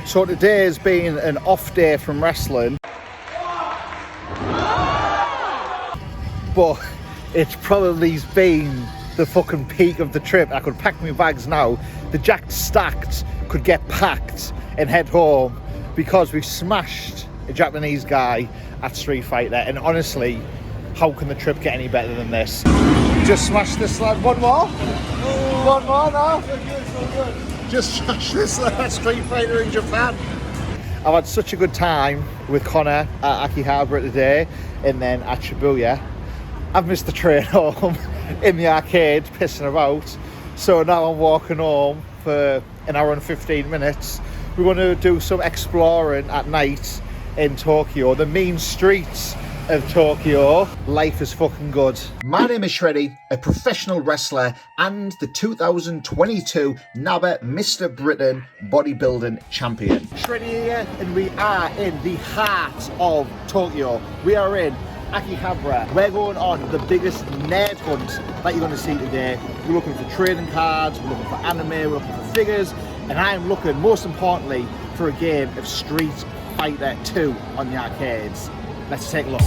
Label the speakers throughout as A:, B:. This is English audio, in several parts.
A: So today has been an off day from wrestling, but it's probably been the fucking peak of the trip. I could pack my bags now. The jacked stacked could get packed and head home because we've smashed a Japanese guy at Street Fighter. And honestly, how can the trip get any better than this? Just smashed this lad. One more? One more now? So good. Just smashed this lad at Street Fighter in Japan. I've had such a good time with Connor at Akihabara today and then at Shibuya. I've missed the train home in the arcade, pissing about. So now I'm walking home for an hour and 15 minutes. We're going to do some exploring at night in Tokyo, the mean streets of Tokyo. Life is fucking good. My name is Shreddy, a professional wrestler and the 2022 NABA Mr. Britain bodybuilding champion. Shreddy here, and we are in the heart of Tokyo. We are in Akihabara. We're going on the biggest nerd hunt that you're going to see today. We're looking for trading cards, we're looking for anime, we're looking for figures, and I'm looking, most importantly, for a game of Street Fighter 2 on the arcades. Let's take a look.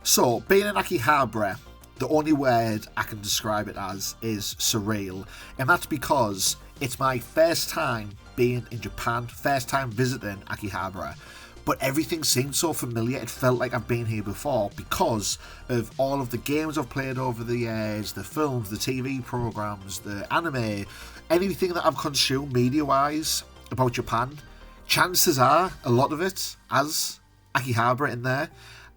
A: So, being in Akihabara, the only word I can describe it as is surreal, and that's because it's my first time being in Japan, first time visiting Akihabara. But everything seemed so familiar, it felt like I've been here before because of all of the games I've played over the years, the films, the TV programmes, the anime, anything that I've consumed media-wise about Japan. Chances are, a lot of it has Akihabara in there.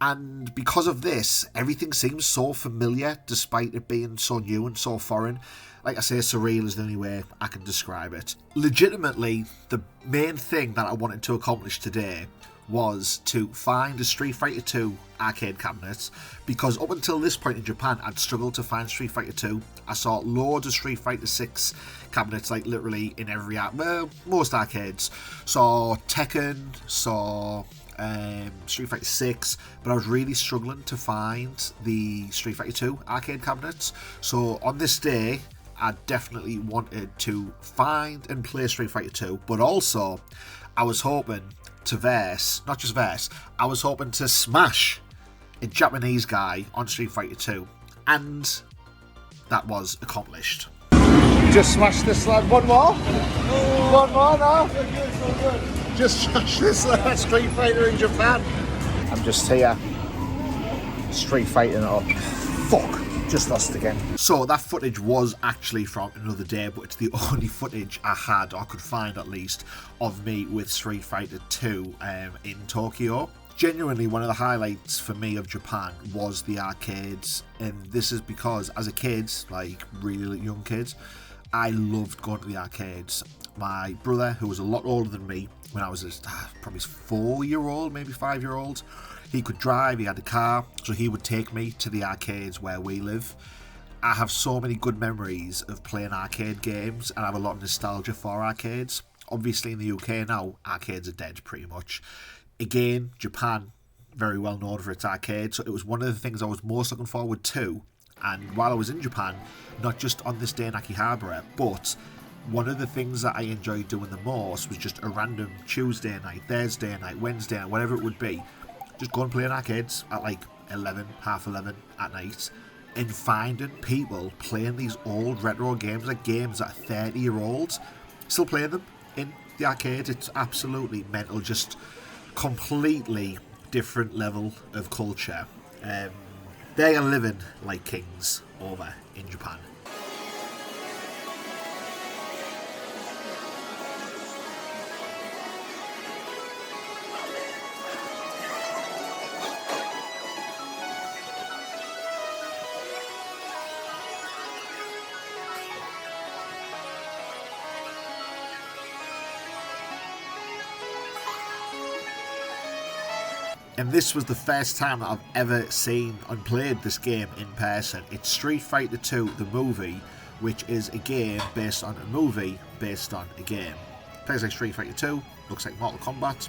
A: And because of this, everything seems so familiar despite it being so new and so foreign. Like I say, surreal is the only way I can describe it. Legitimately, the main thing that I wanted to accomplish today was to find a Street Fighter 2 arcade cabinet, because up until this point in Japan I'd struggled to find Street Fighter 2. I saw loads of Street Fighter 6 cabinets, like literally in every most arcades. Saw Tekken, saw Street Fighter 6, but I was really struggling to find the Street Fighter 2 arcade cabinets. So on this day I definitely wanted to find and play Street Fighter 2, but also I was hoping to I was hoping to smash a Japanese guy on Street Fighter 2, and that was accomplished. Just smashed this lad. One more? One more now? So good. Just smashed this lad at Street Fighter in Japan. I'm just here, Street Fighting it up. Fuck. Just lost again. So that footage was actually from another day, but it's the only footage I had, or could find at least, of me with Street Fighter 2 in Tokyo. Genuinely, one of the highlights for me of Japan was the arcades, and this is because as a kid, like really young kids, I loved going to the arcades. My brother, who was a lot older than me, when I was probably 4-year-old, maybe 5-year-old, he could drive, he had a car, so he would take me to the arcades where we live. I have so many good memories of playing arcade games, and I have a lot of nostalgia for arcades. Obviously in the UK now, arcades are dead pretty much. Again, Japan, very well known for its arcades, so it was one of the things I was most looking forward to. And while I was in Japan, not just on this day in Akihabara, but one of the things that I enjoyed doing the most was just a random Tuesday night, Thursday night, Wednesday night, whatever it would be. Just go and play in arcades at like 11, half 11 at night, and finding people playing these old retro games, like games that 30-year-olds still playing them in the arcades. It's absolutely mental, just completely different level of culture. They are living like kings over in Japan. And this was the first time that I've ever seen and played this game in person. It's Street Fighter 2, the movie, which is a game based on a movie based on a game. Plays like Street Fighter 2, looks like Mortal Kombat.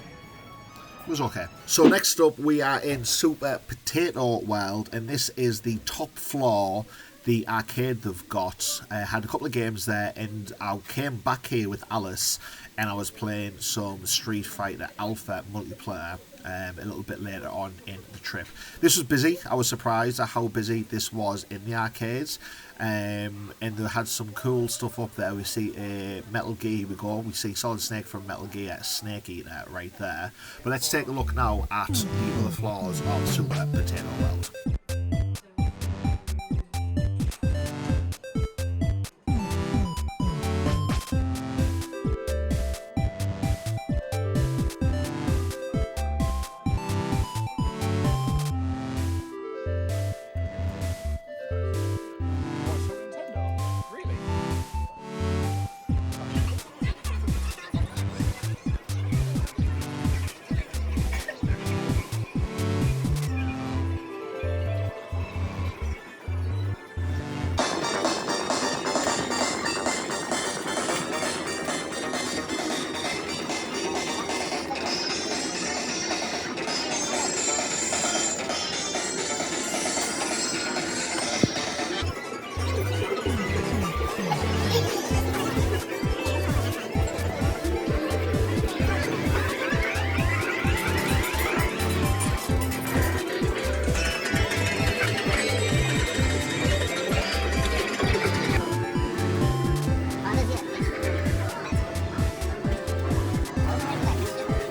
A: was okay. So next up we are in Super Potato World, and this is the top floor, the arcade they've got. I had a couple of games there, and I came back here with Alice, and I was playing some Street Fighter Alpha multiplayer a little bit later on in the trip. This was busy. I was surprised at how busy this was in the arcades, and they had some cool stuff up there. We see Metal Gear, here we go. We see Solid Snake from Metal Gear, Snake Eater right there. But let's take a look now at the other floors of Super Potato World.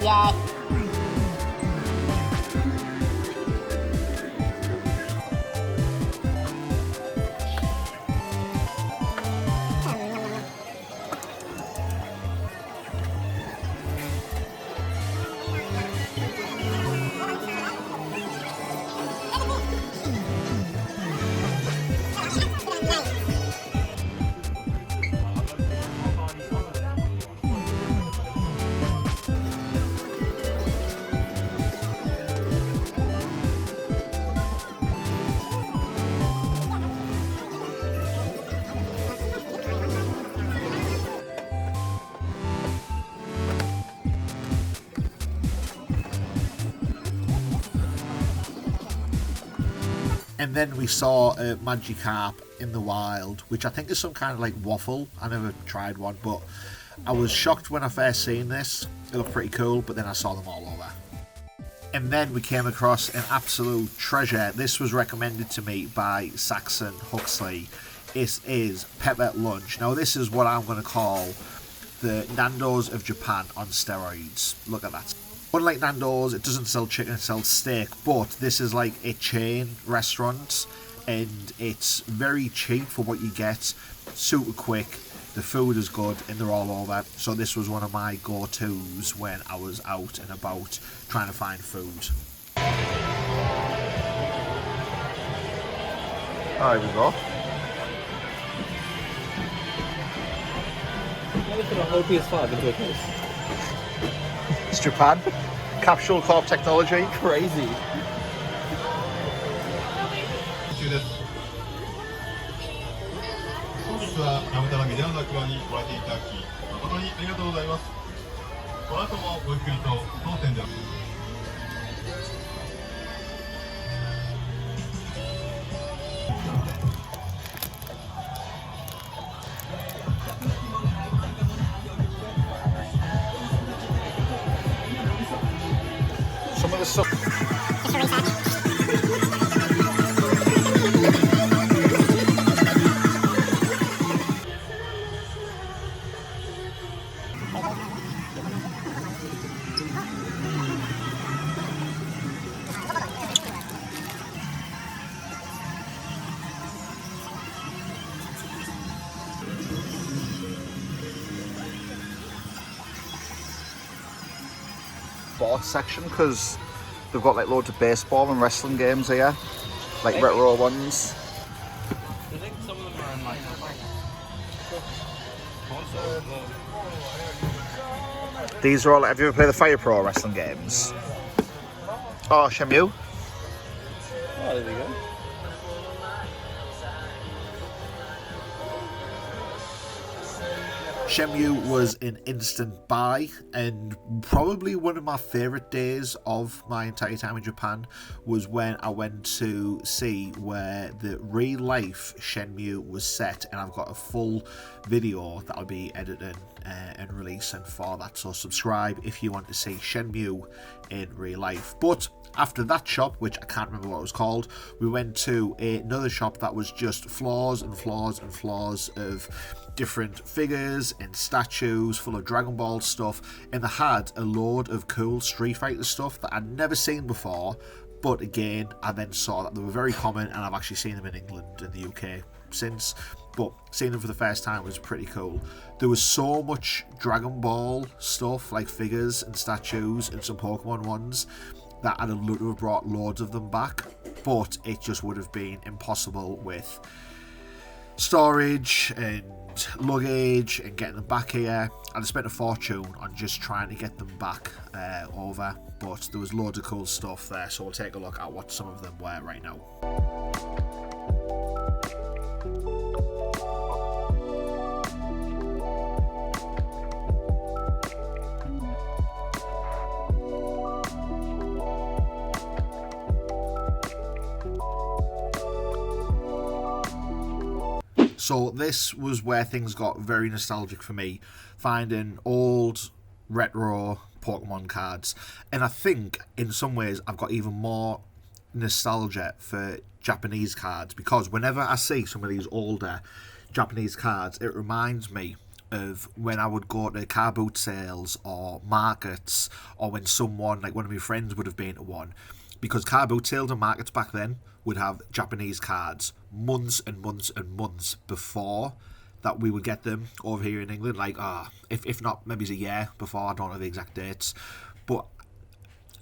B: Yeah.
A: And then we saw a Magikarp in the wild, which I think is some kind of like waffle. I never tried one, but I was shocked when I first seen this. It looked pretty cool, but then I saw them all over. And then we came across an absolute treasure. This was recommended to me by Saxon Huxley. It is Pepper Lunch. Now this is what I'm going to call the Nando's of Japan on steroids. Look at that. Unlike Nando's, it doesn't sell chicken, it sells steak, but this is like a chain restaurant, and it's very cheap for what you get, super quick, the food is good, and they're all over. So this was one of my go-tos when I was out and about trying to find food. There we go.
C: Now they put a whole PS5 into a case.
A: It's Japan. Capsule Corp technology.
C: Crazy.
D: 本日はラムタラメディアの落語にご来店いただき誠にありがとうございます。この後もごゆっくりと当店で
A: Some of the stuff. Sports section, because they've got like loads of baseball and wrestling games here, like retro ones.
C: I think some of them are in like console.
A: These are all. Have you ever played the Fire Pro wrestling games? Oh, Shemu.
C: Oh, there we go.
A: Shenmue was an instant buy, and probably one of my favourite days of my entire time in Japan was when I went to see where the real life Shenmue was set, and I've got a full video that I'll be editing and releasing for that, so subscribe if you want to see Shenmue in real life. But after that shop, which I can't remember what it was called, we went to another shop that was just floors and floors and floors of different figures and statues full of Dragon Ball stuff, and they had a load of cool Street Fighter stuff that I'd never seen before. But again, I then saw that they were very common, and I've actually seen them in England and the UK since, but seeing them for the first time was pretty cool. There was so much Dragon Ball stuff, like figures and statues and some Pokemon ones, that I'd have loved to have brought loads of them back, but it just would have been impossible with storage and luggage and getting them back here. I'd have spent a fortune on just trying to get them back over, but there was loads of cool stuff there, so we'll take a look at what some of them were right now. So this was where things got very nostalgic for me, finding old retro Pokemon cards. And I think in some ways I've got even more nostalgia for Japanese cards, because whenever I see some of these older Japanese cards, it reminds me of when I would go to car boot sales or markets, or when someone, like one of my friends, would have been to one. Because car boot sales and markets back then would have Japanese cards months and months and months before that we would get them over here in England. Like, if not, maybe it's a year before, I don't know the exact dates. But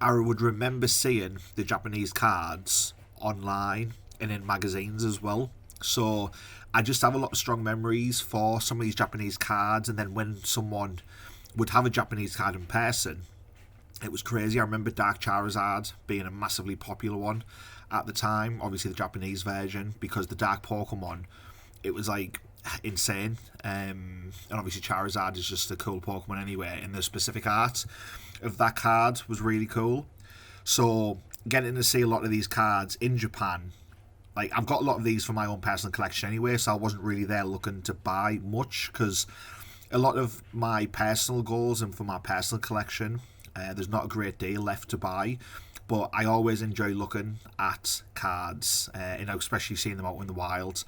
A: I would remember seeing the Japanese cards online and in magazines as well. So I just have a lot of strong memories for some of these Japanese cards. And then when someone would have a Japanese card in person, it was crazy. I remember Dark Charizard being a massively popular one at the time, obviously the Japanese version, because the Dark Pokemon, it was like insane. And obviously Charizard is just a cool Pokemon anyway, and the specific art of that card was really cool. So getting to see a lot of these cards in Japan, like I've got a lot of these for my own personal collection anyway, so I wasn't really there looking to buy much, because a lot of my personal goals and for my personal collection, there's not a great deal left to buy, but I always enjoy looking at cards, especially seeing them out in the wild.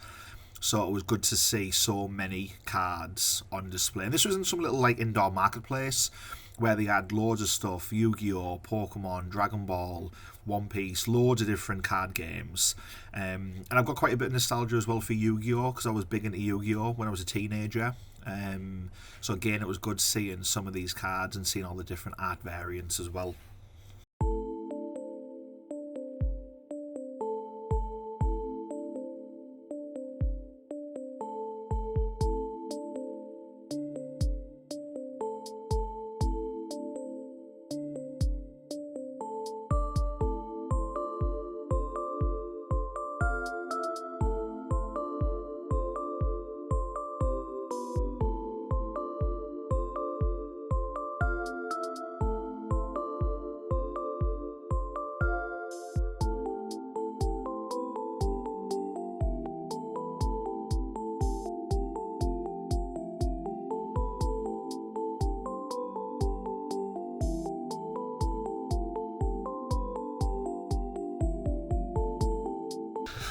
A: So it was good to see so many cards on display. And this was in some little like indoor marketplace where they had loads of stuff: Yu-Gi-Oh, Pokemon, Dragon Ball, One Piece, loads of different card games. And I've got quite a bit of nostalgia as well for Yu-Gi-Oh, because I was big into Yu-Gi-Oh when I was a teenager. So again, it was good seeing some of these cards and seeing all the different art variants as well.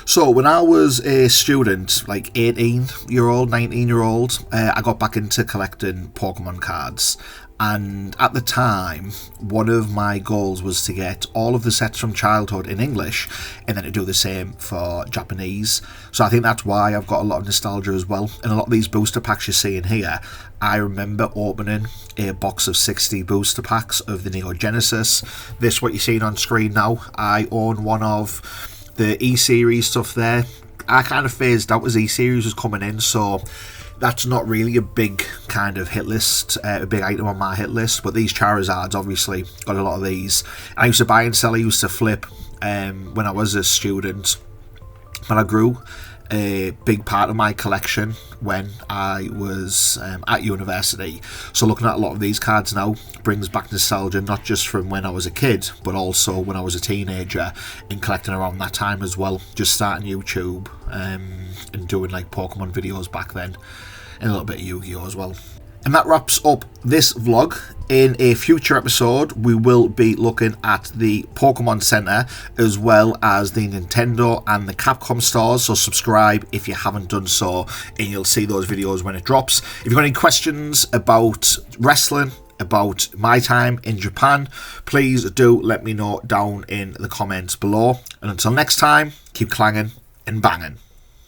A: So when I was a student, like 18-year-old, 19-year-old, I got back into collecting Pokemon cards. And at the time, one of my goals was to get all of the sets from childhood in English, and then to do the same for Japanese. So I think that's why I've got a lot of nostalgia as well. And a lot of these booster packs you see in here, I remember opening a box of 60 booster packs of the Neo Genesis. This, what you're seeing on screen now, I own one of the E-Series stuff there. I kind of phased out as E-Series was coming in, so that's not really a big kind of hit list, a big item on my hit list, but these Charizards, obviously, got a lot of these. I used to buy and sell, I used to flip when I was a student, but I grew a big part of my collection when I was at university. So looking at a lot of these cards now brings back nostalgia, not just from when I was a kid, but also when I was a teenager and collecting around that time as well. Just starting YouTube and doing like Pokemon videos back then, and a little bit of Yu-Gi-Oh as well. And that wraps up this vlog. In a future episode, we will be looking at the Pokemon Center as well as the Nintendo and the Capcom stores. So subscribe if you haven't done so, and you'll see those videos when it drops. If you've got any questions about wrestling, about my time in Japan, please do let me know down in the comments below. And until next time, keep clanging and banging.